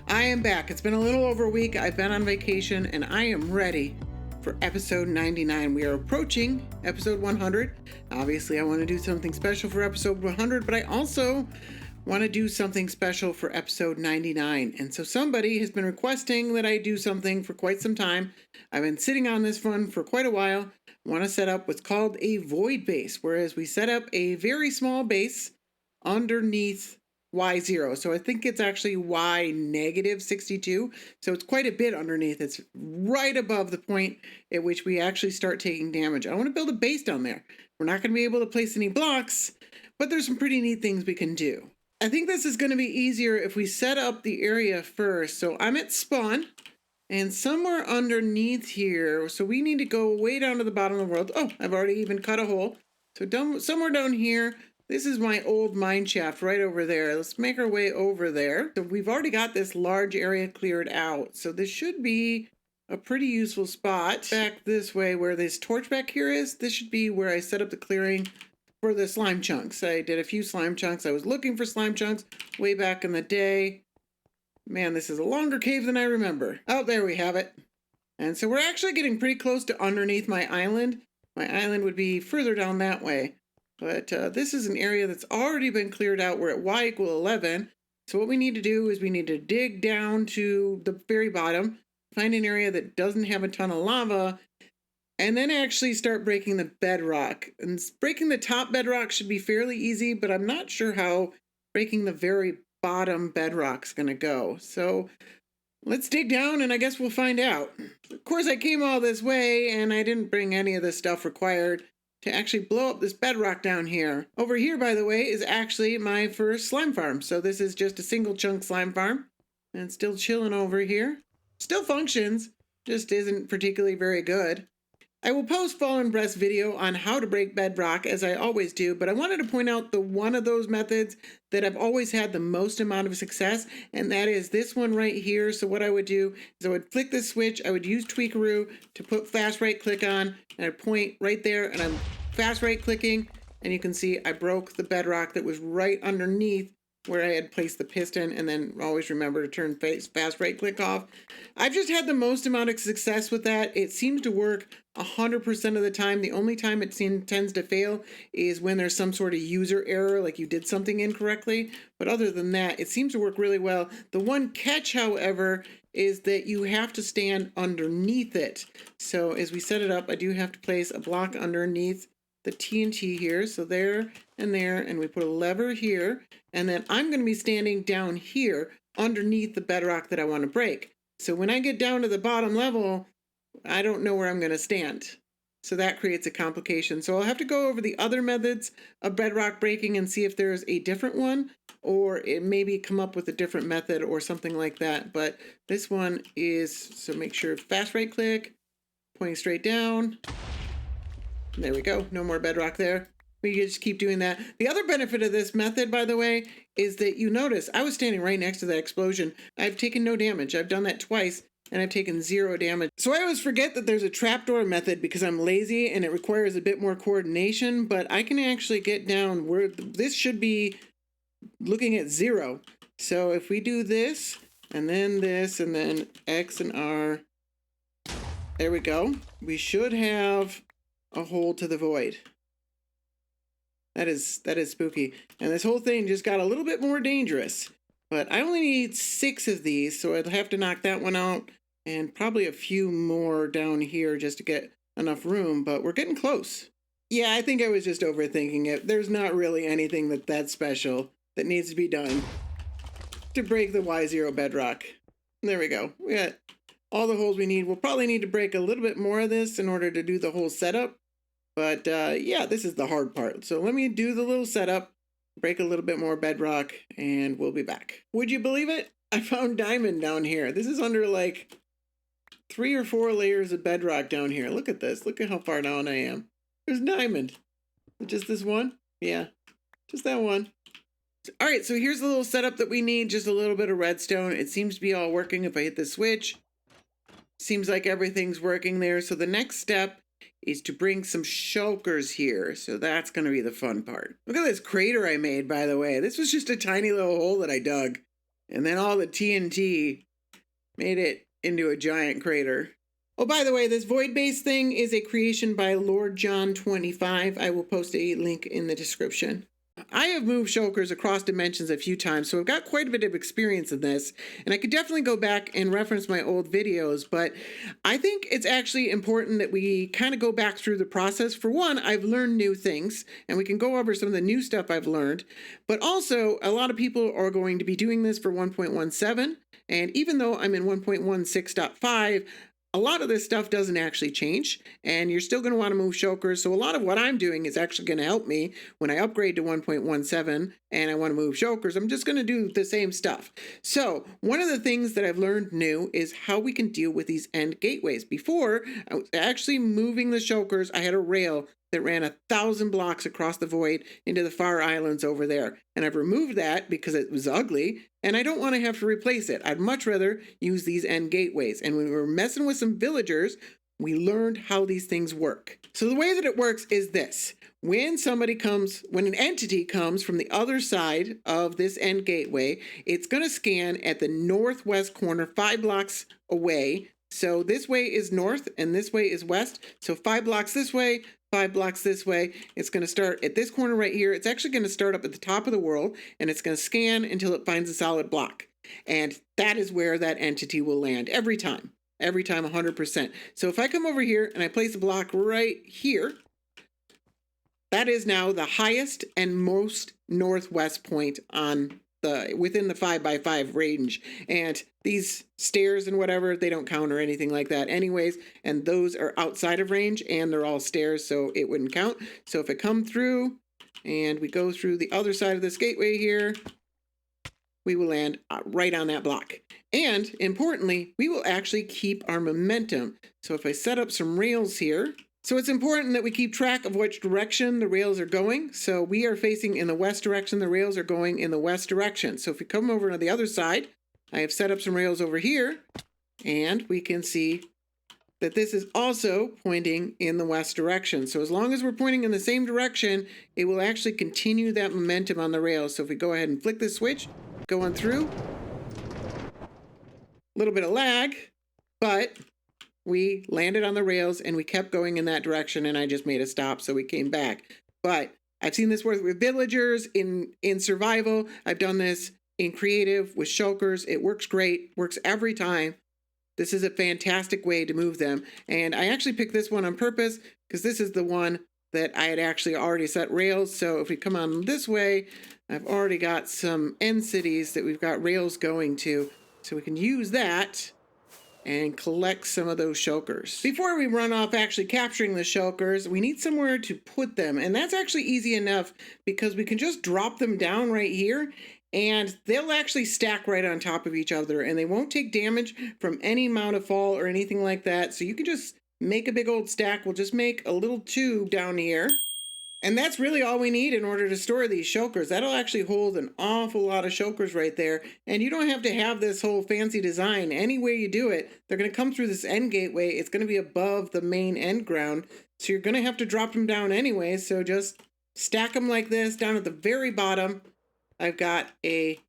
I am back. It's been a little over a week. I've been on vacation and I am ready for episode 99. We are approaching episode 100. Obviously, I want to do something special for episode 100, but I also want to do something special for episode 99. And so somebody has been requesting that I do something for quite some time. I've been sitting on this one for quite a while. I want to set up what's called a void base, whereas we set up a very small base underneath Y0. So I think it's actually Y negative 62. So it's quite a bit underneath. It's right above the point at which we actually start taking damage. I want to build a base down there. We're not going to be able to place any blocks, but there's some pretty neat things we can do. I think this is going to be easier if we set up the area first. So I'm at spawn and somewhere underneath here. So we need to go way down to the bottom of the world. Oh, I've already even cut a hole. So somewhere down here, this is my old mine shaft right over there. Let's make our way over there. So we've already got this large area cleared out. So this should be a pretty useful spot. Back this way where this torch back here is, this should be where I set up the clearing for the slime chunks. I did a few slime chunks. I was looking for slime chunks way back in the day. Man, this is a longer cave than I remember. Oh, there we have it. And so we're actually getting pretty close to underneath my island. My island would be further down that way. But this is an area that's already been cleared out. We're at Y equal 11. So what we need to do is we need to dig down to the very bottom, find an area that doesn't have a ton of lava, and then actually start breaking the bedrock. And breaking the top bedrock should be fairly easy, but I'm not sure how breaking the very bottom bedrock's going to go. So let's dig down and I guess we'll find out. Of course, I came all this way and I didn't bring any of the stuff required to actually blow up this bedrock down here. Over here, by the way, is actually my first slime farm. So this is just a single chunk slime farm and still chilling over here. Still functions, just isn't particularly very good. I will post Fallen Breast video on how to break bedrock as I always do, but I wanted to point out the one of those methods that I've always had the most amount of success, and that is this one right here. So what I would do is I would flick the switch, I would use Tweakaroo to put fast right click on, and I'd point right there and I'm fast right clicking, and you can see I broke the bedrock that was right underneath where I had placed the piston, and then always remember to turn fast right click off. I've just had the most amount of success with that. It seems to work 100% of the time. The only time it tends to fail is when there's some sort of user error, like you did something incorrectly. But other than that, it seems to work really well. The one catch, however, is that you have to stand underneath it. So as we set it up, I do have to place a block underneath the TNT here. So there, and we put a lever here. And then I'm going to be standing down here underneath the bedrock that I want to break. So when I get down to the bottom level, I don't know where I'm going to stand. So that creates a complication. So I'll have to go over the other methods of bedrock breaking and see if there's a different one, or it maybe come up with a different method or something like that. But this one is, so make sure fast right click, pointing straight down. There we go. No more bedrock there. We just keep doing that. The other benefit of this method, by the way, is that you notice I was standing right next to that explosion. I've taken no damage. I've done that twice and I've taken 0 damage. So I always forget that there's a trapdoor method because I'm lazy and it requires a bit more coordination, but I can actually get down where this should be looking at 0. So if we do this and then X and R, there we go. We should have a hole to the void. That is spooky. And this whole thing just got a little bit more dangerous. But I only need 6 of these, so I'd have to knock that one out and probably a few more down here just to get enough room, but we're getting close. Yeah, I think I was just overthinking it. There's not really anything that's special that needs to be done to break the Y0 bedrock. There we go. We got all the holes we need. We'll probably need to break a little bit more of this in order to do the whole setup. But yeah, this is the hard part. So let me do the little setup, break a little bit more bedrock, and we'll be back. Would you believe it? I found diamond down here. This is under like 3 or 4 layers of bedrock down here. Look at this. Look at how far down I am. There's diamond. Just this one? Yeah, just that one. All right, so here's the little setup that we need. Just a little bit of redstone. It seems to be all working if I hit the switch. Seems like everything's working there. So the next step is to bring some shulkers here. So that's going to be the fun part. Look at this crater I made, by the way. This was just a tiny little hole that I dug. And then all the TNT made it into a giant crater. Oh, by the way, this void base thing is a creation by Lord John 25. I will post a link in the description. I have moved shulkers across dimensions a few times, so I've got quite a bit of experience in this, and I could definitely go back and reference my old videos, but I think it's actually important that we kind of go back through the process. For one, I've learned new things, and we can go over some of the new stuff I've learned, but also a lot of people are going to be doing this for 1.17, and even though I'm in 1.16.5, a lot of this stuff doesn't actually change, and you're still going to want to move shulkers. So a lot of what I'm doing is actually going to help me when I upgrade to 1.17 and I want to move shulkers. I'm just going to do the same stuff. So one of the things that I've learned new is how we can deal with these end gateways. Before I was actually moving the shulkers, I had a rail that ran 1,000 blocks across the void into the far islands over there. And I've removed that because it was ugly, and I don't want to have to replace it. I'd much rather use these end gateways. And when we were messing with some villagers, we learned how these things work. So the way that it works is this. When an entity comes from the other side of this end gateway, it's going to scan at the northwest corner 5 blocks away. So this way is north and this way is west. So 5 blocks this way, 5 blocks this way. It's going to start at this corner right here. It's actually going to start up at the top of the world, and it's going to scan until it finds a solid block. And that is where that entity will land every time 100%. So if I come over here and I place a block right here, that is now the highest and most northwest point on within the 5x5 range. And these stairs and whatever, they don't count or anything like that anyways, and those are outside of range and they're all stairs, so it wouldn't count. So if it come through and we go through the other side of this gateway here, we will land right on that block. And importantly, we will actually keep our momentum. So if I set up some rails here, so it's important that we keep track of which direction the rails are going. So we are facing in the west direction, the rails are going in the west direction. So if we come over to the other side, I have set up some rails over here, and we can see that this is also pointing in the west direction. So as long as we're pointing in the same direction, it will actually continue that momentum on the rails. So if we go ahead and flick this switch, go on through, a little bit of lag, but we landed on the rails and we kept going in that direction, and I just made a stop, so we came back. But I've seen this work with villagers in survival. I've done this in creative with shulkers. It works great, works every time. This is a fantastic way to move them. And I actually picked this one on purpose because this is the one that I had actually already set rails. So if we come on this way, I've already got some end cities that we've got rails going to. So we can use that and collect some of those shulkers. Before we run off actually capturing the shulkers, we need somewhere to put them. And that's actually easy enough because we can just drop them down right here and they'll actually stack right on top of each other, and they won't take damage from any amount of fall or anything like that. So you can just make a big old stack. We'll just make a little tube down here. And that's really all we need in order to store these shulkers. That'll actually hold an awful lot of shulkers right there. And you don't have to have this whole fancy design. Any way you do it, they're going to come through this end gateway. It's going to be above the main end ground. So you're going to have to drop them down anyway. So just stack them like this. Down at the very bottom, I've got a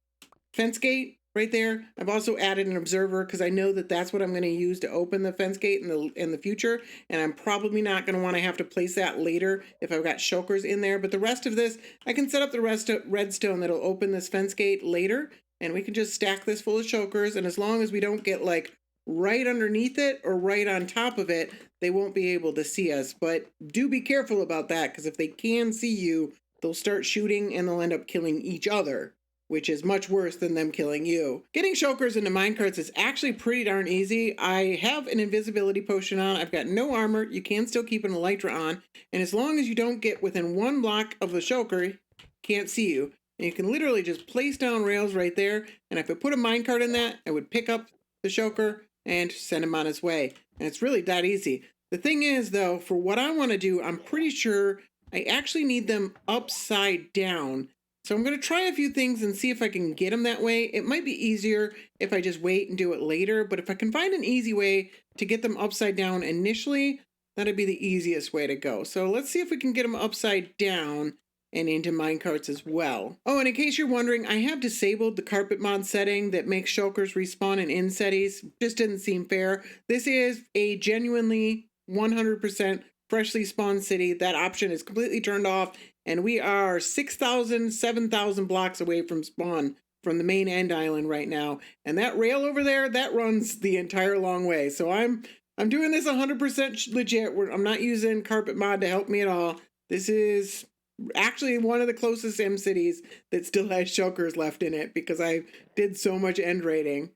fence gate right there. I've also added an observer because I know that that's what I'm going to use to open the fence gate in the future, and I'm probably not going to want to have to place that later if I've got shulkers in there. But the rest of this, I can set up the rest of redstone that'll open this fence gate later, and we can just stack this full of shulkers, and as long as we don't get like right underneath it or right on top of it, they won't be able to see us. But do be careful about that, because if they can see you, they'll start shooting and they'll end up killing each other, which is much worse than them killing you. Getting shulkers into minecarts is actually pretty darn easy. I have an invisibility potion on. I've got no armor. You can still keep an elytra on. And as long as you don't get within 1 block of the shulker, can't see you. And you can literally just place down rails right there. And if I put a minecart in that, I would pick up the shulker and send him on his way. And it's really that easy. The thing is, though, for what I want to do, I'm pretty sure I actually need them upside down. So I'm going to try a few things and see if I can get them that way. It might be easier if I just wait and do it later, but if I can find an easy way to get them upside down initially, that'd be the easiest way to go. So let's see if we can get them upside down and into minecarts as well. Oh, and in case you're wondering, I have disabled the carpet mod setting that makes shulkers respawn in cities. Just didn't seem fair. This is a genuinely 100% freshly spawned city. That option is completely turned off, and we are 6,000, 7,000 blocks away from spawn from the main end island right now. And that rail over there, that runs the entire long way. So I'm doing this 100% legit. I'm not using carpet mod to help me at all. This is actually one of the closest M cities that still has shulkers left in it because I did so much end raiding.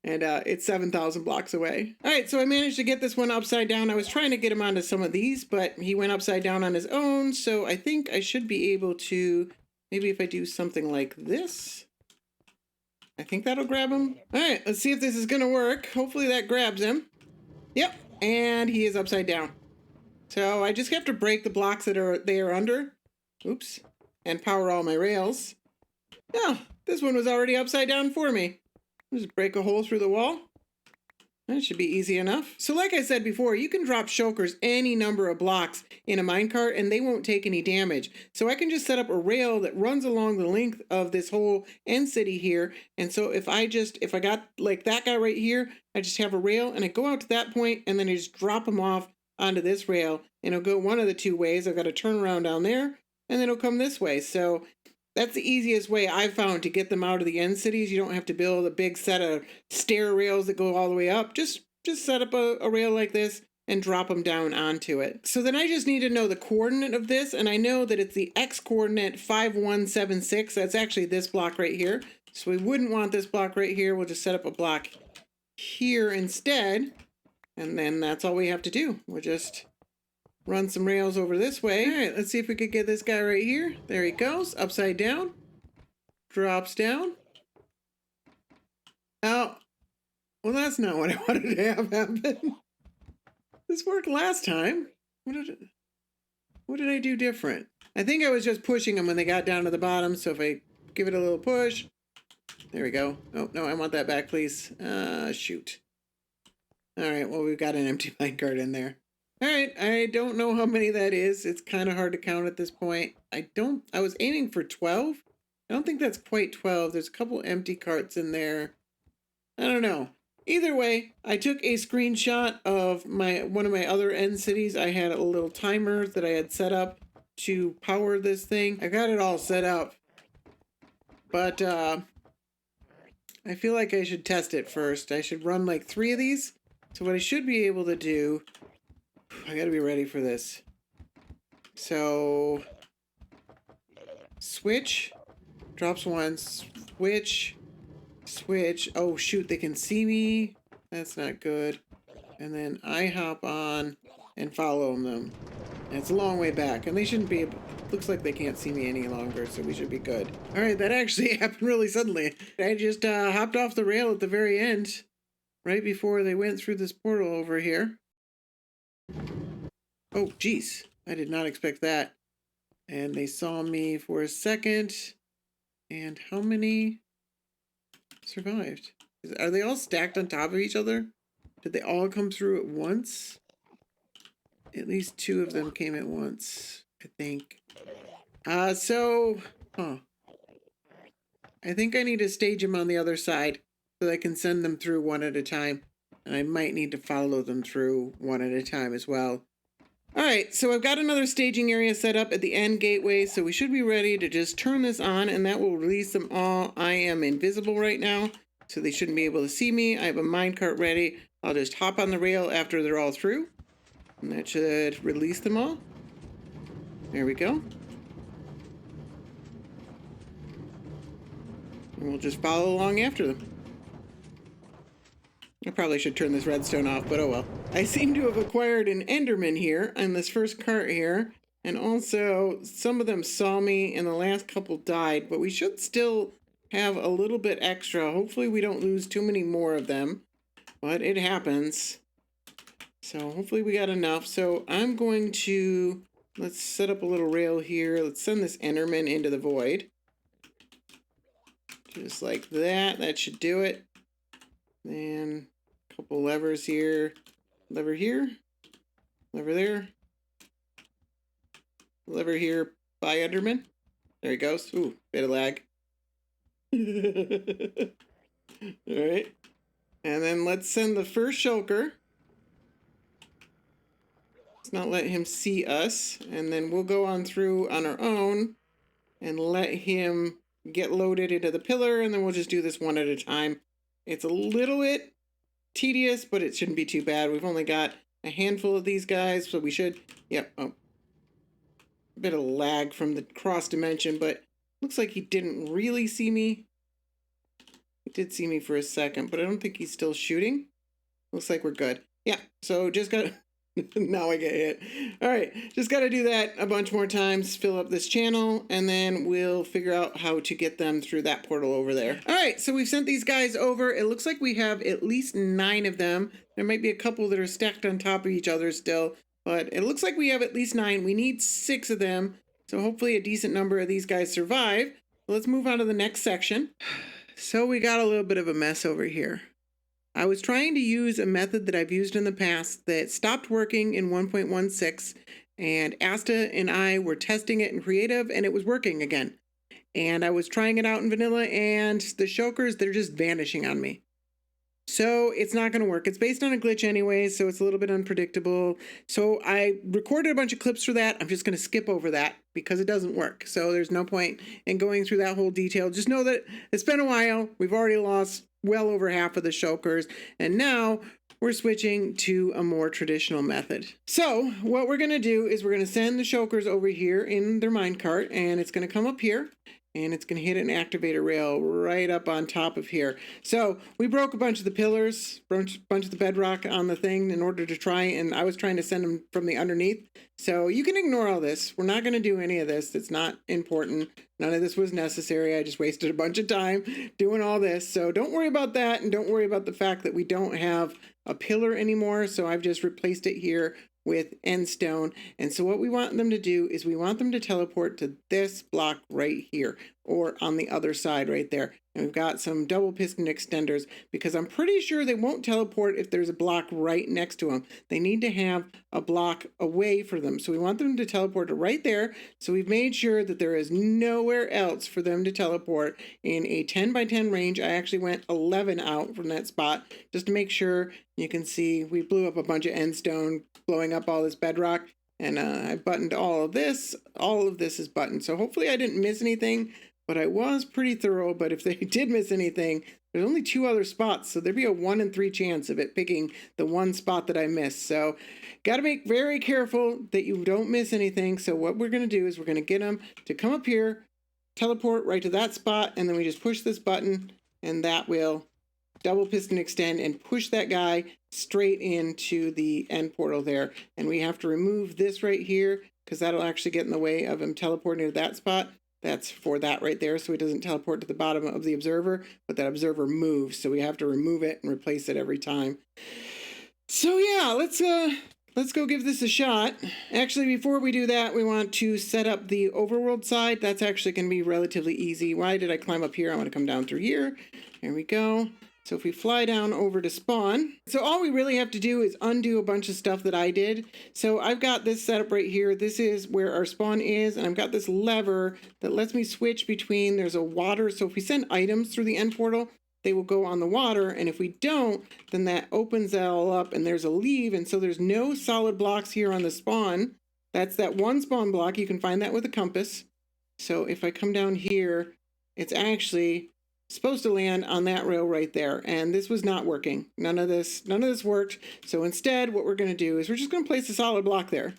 And it's 7,000 blocks away. All right, so I managed to get this one upside down. I was trying to get him onto some of these, but he went upside down on his own. So I think I should be able to, maybe if I do something like this, I think that'll grab him. All right, let's see if this is gonna work. Hopefully that grabs him. Yep, and he is upside down. So I just have to break the blocks that they are under. Oops, and power all my rails. Oh, this one was already upside down for me. Just break a hole through the wall. That should be easy enough. So like I said before, you can drop shulkers any number of blocks in a minecart and they won't take any damage. So I can just set up a rail that runs along the length of this whole end city here. And so if I got like that guy right here, I just have a rail and I go out to that point and then I just drop him off onto this rail and it'll go one of the two ways. I've got to turn around down there and then it'll come this way. So that's the easiest way I've found to get them out of the end cities. You don't have to build a big set of stair rails that go all the way up. Just set up a rail like this and drop them down onto it. So then I just need to know the coordinate of this, and I know that it's the X coordinate 5176. That's actually this block right here. So we wouldn't want this block right here. We'll just set up a block here instead, and then that's all we have to do. We'll just run some rails over this way. All right, let's see if we could get this guy right here. There he goes, upside down. Drops down. Oh, well, that's not what I wanted to have happen. This worked last time. What did I do different? I think I was just pushing them when they got down to the bottom. So if I give it a little push, there we go. Oh, no, I want that back, please. Shoot. All right, well, we've got an empty minecart in there. All right, I don't know how many that is. It's kind of hard to count at this point. I was aiming for 12. I don't think that's quite 12. There's a couple empty carts in there. I don't know. Either way, I took a screenshot of one of my other end cities. I had a little timer that I had set up to power this thing. I got it all set up, but I feel like I should test it first. I should run like 3 of these. So what I should be able to do, I gotta be ready for this. So, switch, drops one, switch, switch. Oh shoot, they can see me. That's not good. And then I hop on and follow them. And it's a long way back, and they shouldn't be able, looks like they can't see me any longer, so we should be good. All right, that actually happened really suddenly. I just hopped off the rail at the very end, right before they went through this portal over here. Oh, geez. I did not expect that. And they saw me for a second. And how many survived? Are they all stacked on top of each other? Did they all come through at once? At least 2 of them came at once, I think. I think I need to stage them on the other side so that I can send them through one at a time. And I might need to follow them through one at a time as well. All right, so I've got another staging area set up at the end gateway, so we should be ready to just turn this on, and that will release them all. I am invisible right now, so they shouldn't be able to see me. I have a minecart ready. I'll just hop on the rail after they're all through, and that should release them all. There we go. And we'll just follow along after them. I probably should turn this redstone off, but oh well. I seem to have acquired an Enderman here on this first cart here. And also, some of them saw me and the last couple died, but we should still have a little bit extra. Hopefully we don't lose too many more of them, but it happens. So hopefully we got enough. So I'm going to, let's set up a little rail here. Let's send this Enderman into the void. Just like that. That should do it. And a couple levers here. Lever here. Lever there. Lever here by Enderman. There he goes. Ooh, bit of lag. All right. And then let's send the first shulker. Let's not let him see us. And then we'll go on through on our own and let him get loaded into the pillar. And then we'll just do this one at a time. It's a little bit tedious, but it shouldn't be too bad. We've only got a handful of these guys, so we should, yep, oh, a bit of lag from the cross dimension, but looks like he didn't really see me. He did see me for a second, but I don't think he's still shooting. Looks like we're good. Yeah, so just got now I get hit. All right, just got to do that a bunch more times, fill up this channel, and then we'll figure out how to get them through that portal over there. All right, so we've sent these guys over. It looks like we have at least 9 of them. There might be a couple that are stacked on top of each other still, but it looks like we have at least 9. We need 6 of them, so hopefully a decent number of these guys survive. Let's move on to the next section. So we got a little bit of a mess over here. I was trying to use a method that I've used in the past that stopped working in 1.16, and Asta and I were testing it in creative, and it was working again. And I was trying it out in vanilla, and the shulkers, they're just vanishing on me. So it's not going to work. It's based on a glitch anyway, so it's a little bit unpredictable. So I recorded a bunch of clips for that. I'm just going to skip over that because it doesn't work. So there's no point in going through that whole detail. Just know that it's been a while. We've already lost well over half of the shulkers, and now we're switching to a more traditional method. So what we're going to do is we're going to send the shulkers over here in their minecart, and it's going to come up here. And it's going to hit an activator rail right up on top of here. So we broke a bunch of the pillars, bunch of the bedrock on the thing in order to try, and I was trying to send them from the underneath. So you can ignore all this. We're not going to do any of this. It's not important. None of this was necessary. I just wasted a bunch of time doing all this. So don't worry about that, and don't worry about the fact that we don't have a pillar anymore. So I've just replaced it here with end stone. And so what we want them to do is we want them to teleport to this block right here, or on the other side right there. And we've got some double piston extenders because I'm pretty sure they won't teleport if there's a block right next to them. They need to have a block away for them. So we want them to teleport to right there. So we've made sure that there is nowhere else for them to teleport in a 10 by 10 range. I actually went 11 out from that spot just to make sure. You can see we blew up a bunch of end stone, blowing up all this bedrock. And I buttoned all of this. All of this is buttoned. So hopefully I didn't miss anything. But I was pretty thorough, but if they did miss anything, there's only 2 other spots, so there'd be a 1 in 3 chance of it picking the one spot that I missed. So got to be very careful that you don't miss anything. So what we're going to do is we're going to get them to come up here, teleport right to that spot, and then we just push this button, and that will double piston extend and push that guy straight into the end portal there. And we have to remove this right here because that'll actually get in the way of him teleporting to that spot. That's for that right there, so it doesn't teleport to the bottom of the observer, but that observer moves, so we have to remove it and replace it every time. So yeah, let's go give this a shot. Actually, before we do that, we want to set up the overworld side. That's actually going to be relatively easy. Why did I climb up here? I want to come down through here. There we go. So if we fly down over to spawn, so all we really have to do is undo a bunch of stuff that I did. So I've got this set up right here. This is where our spawn is, and I've got this lever that lets me switch between, there's a water. So if we send items through the end portal, they will go on the water. And if we don't, then that opens that all up and there's a leave. And so there's no solid blocks here on the spawn. That's that one spawn block. You can find that with a compass. So if I come down here, it's actually supposed to land on that rail right there, and this was not working. None of this worked. So instead, what we're going to do is we're just going to place a solid block there.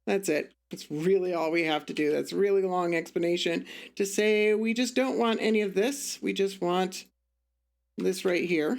That's it. That's really all we have to do. That's a really long explanation to say we just don't want any of this. We just want this right here.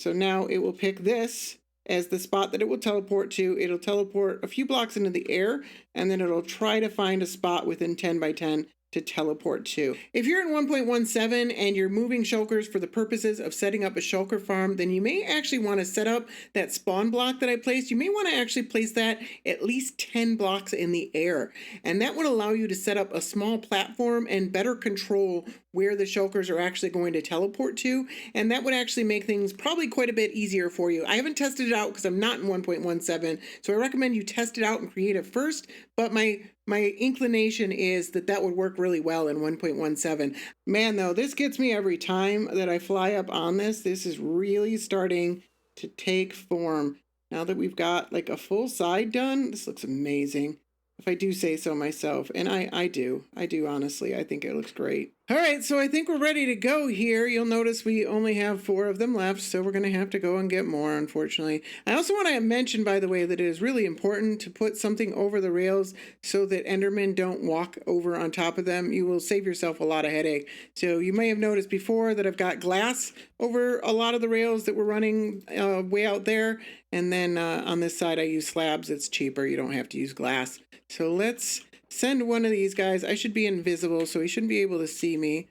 So now it will pick this as the spot that it will teleport to. It'll teleport a few blocks into the air, and then it'll try to find a spot within 10 by 10 to teleport to. If you're in 1.17 and you're moving shulkers for the purposes of setting up a shulker farm, then you may actually want to set up that spawn block that I placed. You may want to actually place that at least 10 blocks in the air. And that would allow you to set up a small platform and better control where the shulkers are actually going to teleport to. And that would actually make things probably quite a bit easier for you. I haven't tested it out because I'm not in 1.17. So I recommend you test it out in creative first. But my my inclination is that that would work really well in 1.17. Man, though, this gets me every time that I fly up on this. This is really starting to take form. Now that we've got like a full side done, this looks amazing. If I do say so myself, and I do honestly, I think it looks great. All right, so I think we're ready to go here. You'll notice we only have 4 of them left, so we're gonna have to go and get more, unfortunately. I also want to mention, by the way, that it is really important to put something over the rails so that Endermen don't walk over on top of them. You will save yourself a lot of headache. So you may have noticed before that I've got glass over a lot of the rails that were running way out there, and then on this side I use slabs. It's cheaper, you don't have to use glass. So let's send one of these guys. I should be invisible, so he shouldn't be able to see me.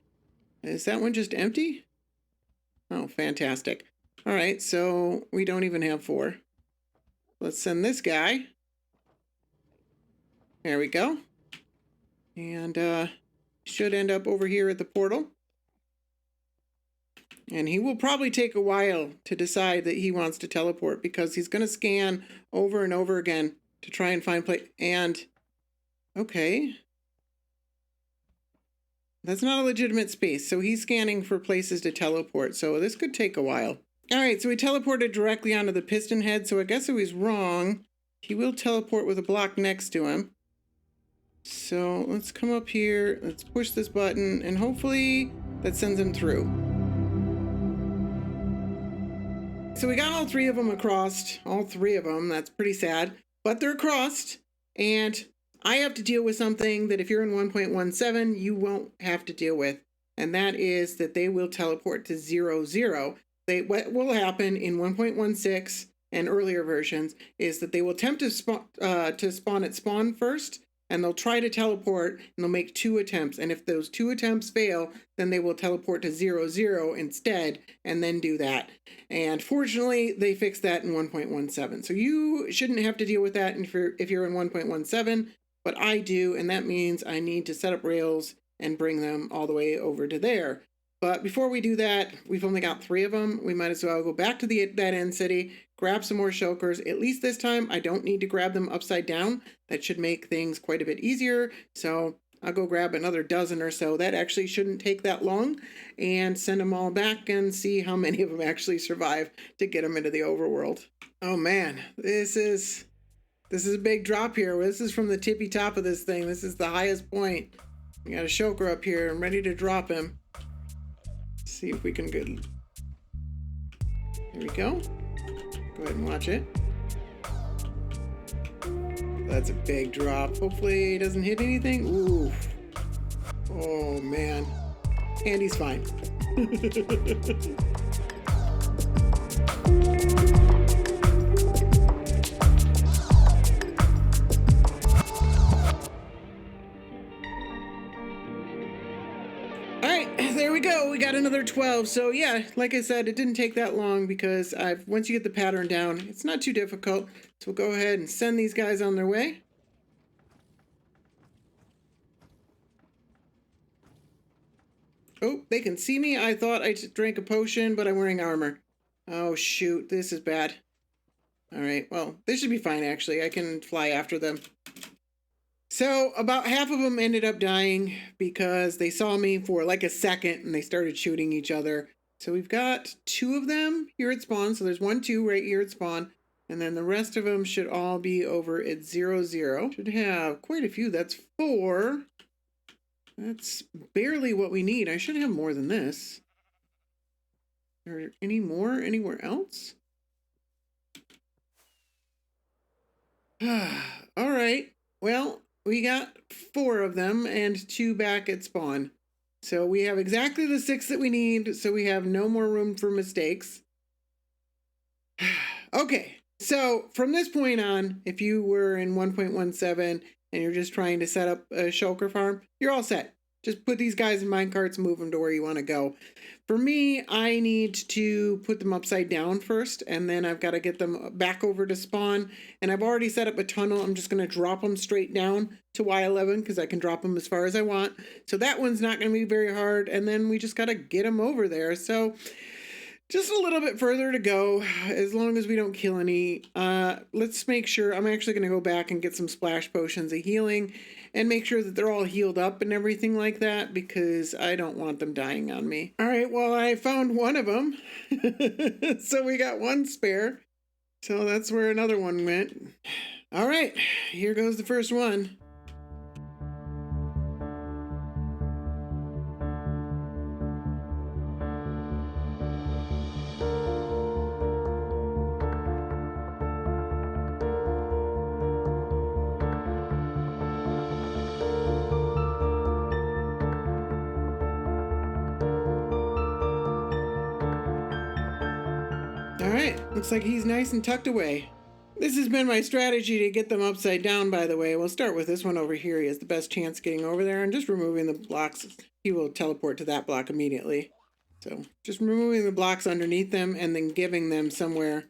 Is that one just empty? Oh, fantastic. All right, so we don't even have 4. Let's send this guy. There we go. And should end up over here at the portal. And he will probably take a while to decide that he wants to teleport, because he's going to scan over and over again to try and find place. And okay, that's not a legitimate space, so he's scanning for places to teleport, so this could take a while. All right, so he teleported directly onto the piston head, so I guess I was wrong. He will teleport with a block next to him. So let's come up here, let's push this button, and hopefully that sends him through. So we got all 3 of them across, all 3 of them. That's pretty sad, but they're across, and I have to deal with something that if you're in 1.17, you won't have to deal with, and that is that they will teleport to 0, 0. What will happen in 1.16 and earlier versions is that they will attempt to spawn at spawn first, and they'll try to teleport, and they'll make 2 attempts. And if those 2 attempts fail, then they will teleport to 0, 0 instead, and then do that. And fortunately, they fixed that in 1.17. So you shouldn't have to deal with that if you're in 1.17, but I do, and that means I need to set up rails and bring them all the way over to there. But before we do that, we've only got 3 of them. We might as well go back to that end city, grab some more shulkers. At least this time, I don't need to grab them upside down. That should make things quite a bit easier. So I'll go grab another dozen or so. That actually shouldn't take that long, and send them all back and see how many of them actually survive to get them into the overworld. Oh man, this is a big drop here. This is from the tippy top of this thing. This is the highest point. We got a shulker up here. I'm ready to drop him. See if we can get. Here we go. Go ahead and watch it. That's a big drop. Hopefully he doesn't hit anything. Ooh. Oh man. And he's fine. There we go. We got another 12. So yeah, like I said, it didn't take that long because once you get the pattern down, it's not too difficult. So we'll go ahead and send these guys on their way. Oh, they can see me. I thought I just drank a potion, but I'm wearing armor. Oh shoot, this is bad. All right, well, this should be fine actually. I can fly after them. So about half of them ended up dying because they saw me for like a second and they started shooting each other. So we've got 2 of them here at spawn. So there's 1, 2 right here at spawn. And then the rest of them should all be over at 0, 0. Should have quite a few. That's 4. That's barely what we need. I should have more than this. Are there any more anywhere else? All right. Well, we got 4 of them and 2 back at spawn. So we have exactly the 6 that we need. So we have no more room for mistakes. Okay. So from this point on, if you were in 1.17 and you're just trying to set up a shulker farm, you're all set. Just put these guys in minecarts, move them to where you want to go. For me, I need to put them upside down first, and then I've got to get them back over to spawn. And I've already set up a tunnel. I'm just going to drop them straight down to Y11 because I can drop them as far as I want. So that one's not going to be very hard. And then we just got to get them over there. So Just a little bit further to go, as long as we don't kill any. Let's make sure, I'm actually going to go back and get some splash potions of healing and make sure that they're all healed up and everything like that, because I don't want them dying on me. All right, well, I found one of them. So we got one spare. So that's where another one went. All right, here goes the first one. All right, looks like he's nice and tucked away. This has been my strategy to get them upside down, by the way. We'll start with this one over here. He has the best chance getting over there, and just removing the blocks. He will teleport to that block immediately. So just removing the blocks underneath them and then giving them somewhere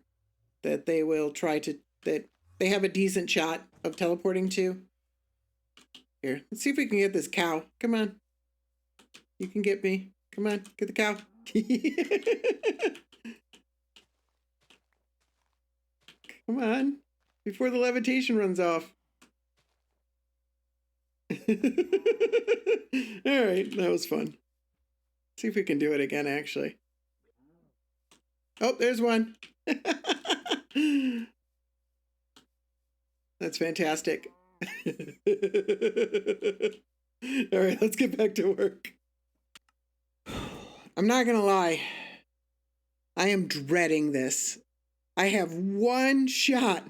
that they will try to, that they have a decent shot of teleporting to. Here, let's see if we can get this cow. Come on. You can get me. Come on, get the cow. Come on, before the levitation runs off. All right, that was fun. See if we can do it again, actually. Oh, there's one. That's fantastic. All right, let's get back to work. I'm not gonna lie. I am dreading this. I have one shot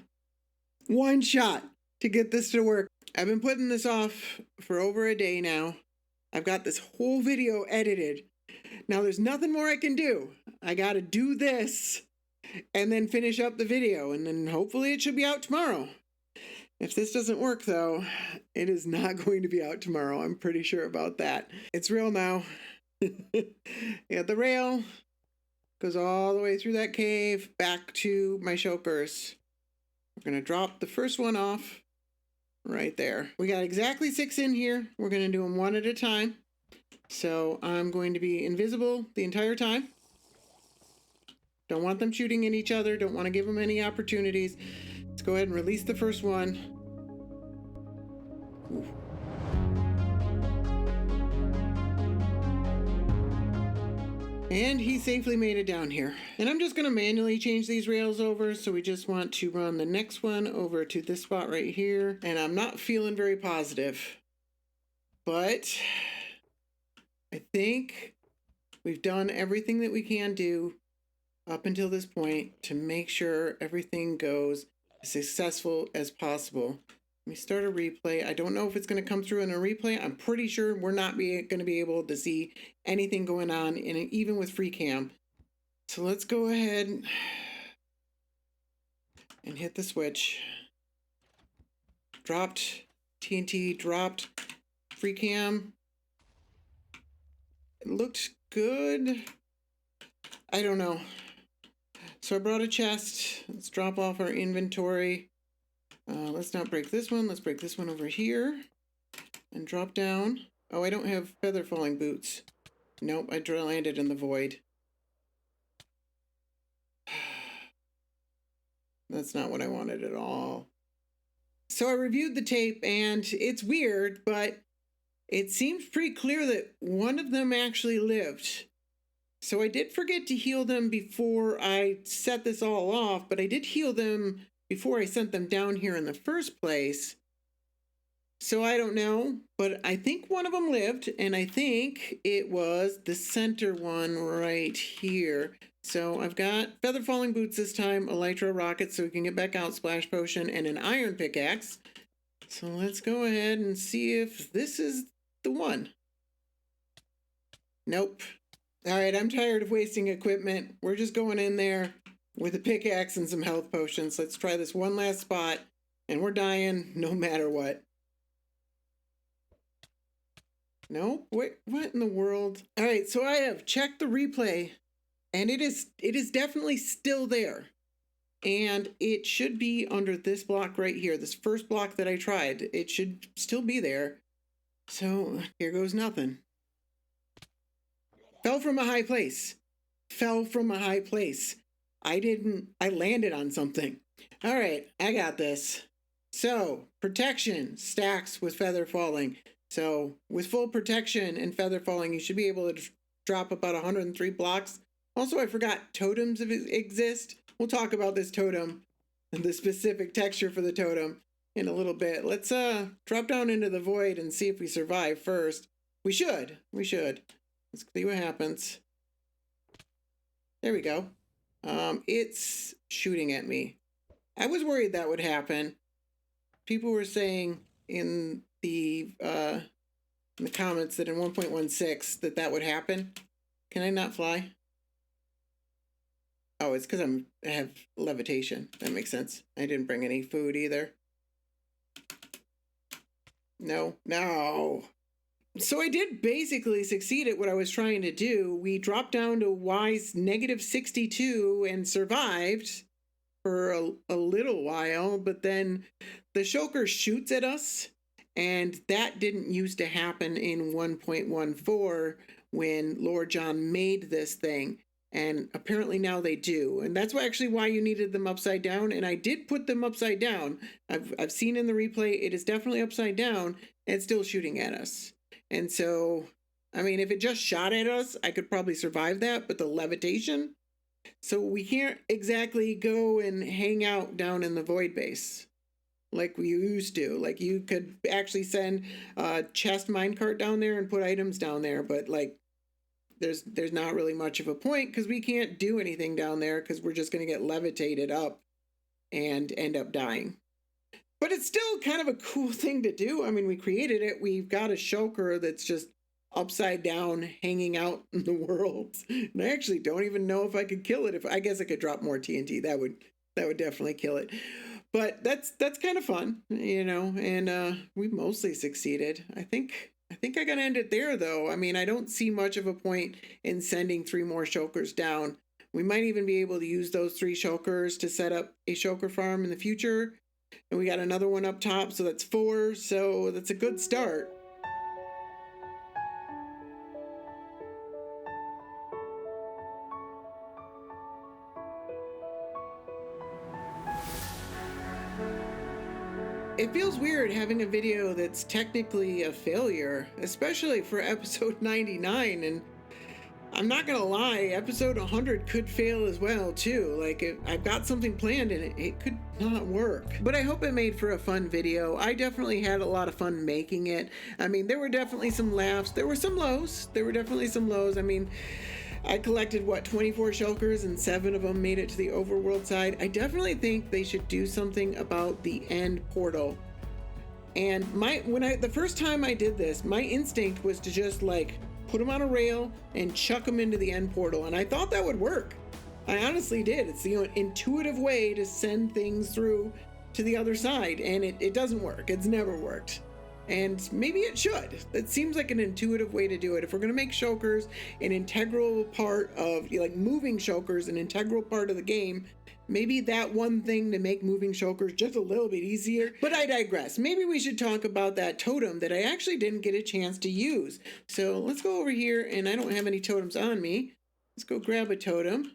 to get this to work. I've been putting this off for over a day now. I've got this whole video edited. Now there's nothing more I can do. I gotta do this and then finish up the video, and then hopefully it should be out tomorrow. If this doesn't work though, it is not going to be out tomorrow. I'm pretty sure about that. It's real now. Yeah, the rail goes all the way through that cave back to my shulkers. We're going to drop the first one off right there. We got exactly 6 in here. We're going to do them one at a time. So I'm going to be invisible the entire time. Don't want them shooting at each other. Don't want to give them any opportunities. Let's go ahead and release the first one. Ooh. And he safely made it down here. And I'm just going to manually change these rails over. So we just want to run the next one over to this spot right here. And I'm not feeling very positive. But I think we've done everything that we can do up until this point to make sure everything goes as successful as possible. Let me start a replay. I don't know if it's going to come through in a replay. I'm pretty sure we're not going to be able to see anything going on, in it, even with free cam. So let's go ahead and hit the switch. Dropped TNT, dropped free cam. It looked good. I don't know. So I brought a chest. Let's drop off our inventory. Let's not break this one. Let's break this one over here and drop down. Oh, I don't have feather falling boots. Nope, I landed in the void. That's not what I wanted at all. So I reviewed the tape, and it's weird, but it seems pretty clear that one of them actually lived. So I did forget to heal them before I set this all off, but I did heal them before I sent them down here in the first place. So I don't know, but I think one of them lived, and I think it was the center one right here. So I've got feather falling boots this time, elytra rocket so we can get back out, splash potion, and an iron pickaxe. So let's go ahead and see if this is the one. Nope. All right, I'm tired of wasting equipment. We're just going in there with a pickaxe and some health potions. Let's try this one last spot, and we're dying no matter what. No? Wait, what in the world? All right, so I have checked the replay, and it is definitely still there. And it should be under this block right here, this first block that I tried. It should still be there. So here goes nothing. Fell from a high place. fell from a high place. I didn't. I landed on something. All right, I got this. So, protection stacks with feather falling. So, with full protection and feather falling, you should be able to drop about 103 blocks. Also, I forgot totems exist. We'll talk about this totem and the specific texture for the totem in a little bit. Let's drop down into the void and see if we survive first. We should. Let's see what happens. There we go. It's shooting at me. I was worried that would happen. People were saying in the comments that in 1.16 that would happen. Can I not fly? Oh, it's because I have levitation. That makes sense. I didn't bring any food either. No. So I did basically succeed at what I was trying to do. We dropped down to Y's -62 and survived for a little while, but then the shulker shoots at us, and that didn't used to happen in 1.14 when Lord John made this thing, and apparently now they do. And that's actually why you needed them upside down, and I did put them upside down. I've seen in the replay it is definitely upside down and still shooting at us. And so, I mean, if it just shot at us, I could probably survive that, but the levitation, so we can't exactly go and hang out down in the void base like we used to. Like, you could actually send a chest minecart down there and put items down there, but like there's not really much of a point because we can't do anything down there because we're just going to get levitated up and end up dying. But it's still kind of a cool thing to do. I mean, we created it. We've got a shulker that's just upside down hanging out in the world. And I actually don't even know if I could kill it. I guess I could drop more TNT. That would definitely kill it. But that's kind of fun, you know, and we mostly succeeded. I think I gotta end it there though. I mean, I don't see much of a point in sending 3 more shulkers down. We might even be able to use those 3 shulkers to set up a shulker farm in the future. And we got another one up top, so that's 4. So that's a good start. It feels weird having a video that's technically a failure, especially for episode 99. And I'm not gonna lie, episode 100 could fail as well too. Like, I've got something planned and it could not work. But I hope it made for a fun video. I definitely had a lot of fun making it. I mean, there were definitely some laughs. There were some lows. I mean, I collected, 24 shulkers and 7 of them made it to the overworld side. I definitely think they should do something about the end portal. And the first time I did this, my instinct was to just like put them on a rail and chuck them into the end portal. And I thought that would work. I honestly did. It's the intuitive way to send things through to the other side. And it doesn't work. It's never worked. And maybe it should. That seems like an intuitive way to do it. If we're going to make shulkers an integral part of, like moving shulkers, an integral part of the game, maybe that one thing to make moving shulkers just a little bit easier. But I digress. Maybe we should talk about that totem that I actually didn't get a chance to use. So let's go over here, and I don't have any totems on me. Let's go grab a totem.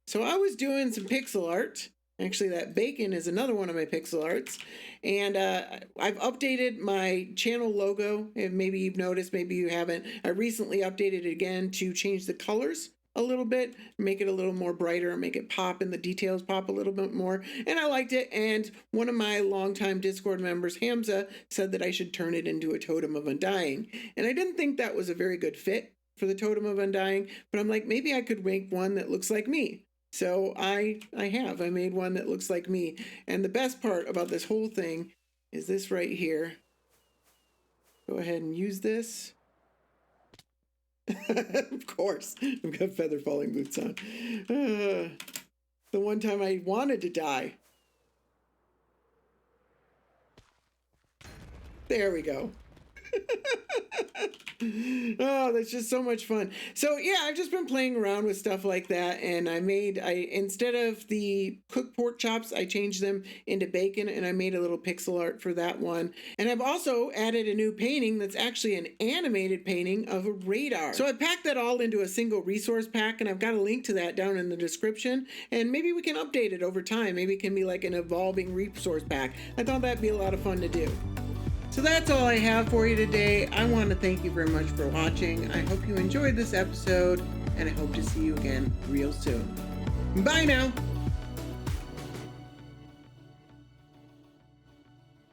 So I was doing some pixel art. Actually, that bacon is another one of my pixel arts. And I've updated my channel logo. And maybe you've noticed, maybe you haven't. I recently updated it again to change the colors a little bit, make it a little more brighter, make it pop and the details pop a little bit more. And I liked it. And one of my longtime Discord members, Hamza, said that I should turn it into a totem of undying. And I didn't think that was a very good fit for the totem of undying, but I'm like, maybe I could make one that looks like me. So I made one that looks like me. And the best part about this whole thing is this right here. Go ahead and use this. Of course, I've got feather falling boots on. The one time I wanted to die. There we go. Oh, that's just so much fun. So yeah, I've just been playing around with stuff like that, and I instead of the cooked pork chops, I changed them into bacon, and I made a little pixel art for that one. And I've also added a new painting that's actually an animated painting of a radar. So I packed that all into a single resource pack, and I've got a link to that down in the description, and maybe we can update it over time. Maybe it can be like an evolving resource pack. I thought that'd be a lot of fun to do. So that's all I have for you today. I want to thank you very much for watching. I hope you enjoyed this episode, and I hope to see you again real soon. Bye now.